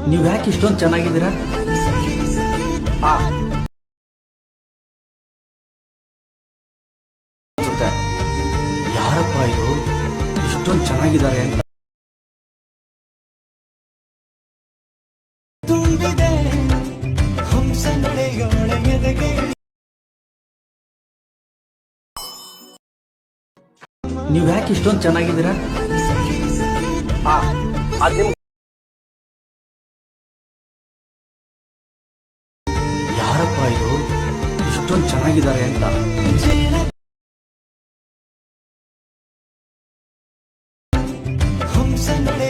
ನೀವು ಯಾಕೆ ಇಷ್ಟೊಂದು ಚೆನ್ನಾಗಿದ್ದೀರಾ? ಯಾರಪ್ಪ ಇದು ಇಷ್ಟೊಂದು ಚೆನ್ನಾಗಿದ್ದಾರೆ ಅಂತ. ನೀವು ಯಾಕೆ ಇಷ್ಟೊಂದು ಚೆನ್ನಾಗಿದ್ದೀರಾ? ಯಾರಪ್ಪ ಇದು ಇಷ್ಟೊಂದು ಚೆನ್ನಾಗಿದ್ದಾರೆ ಅಂತ. हम संगड़े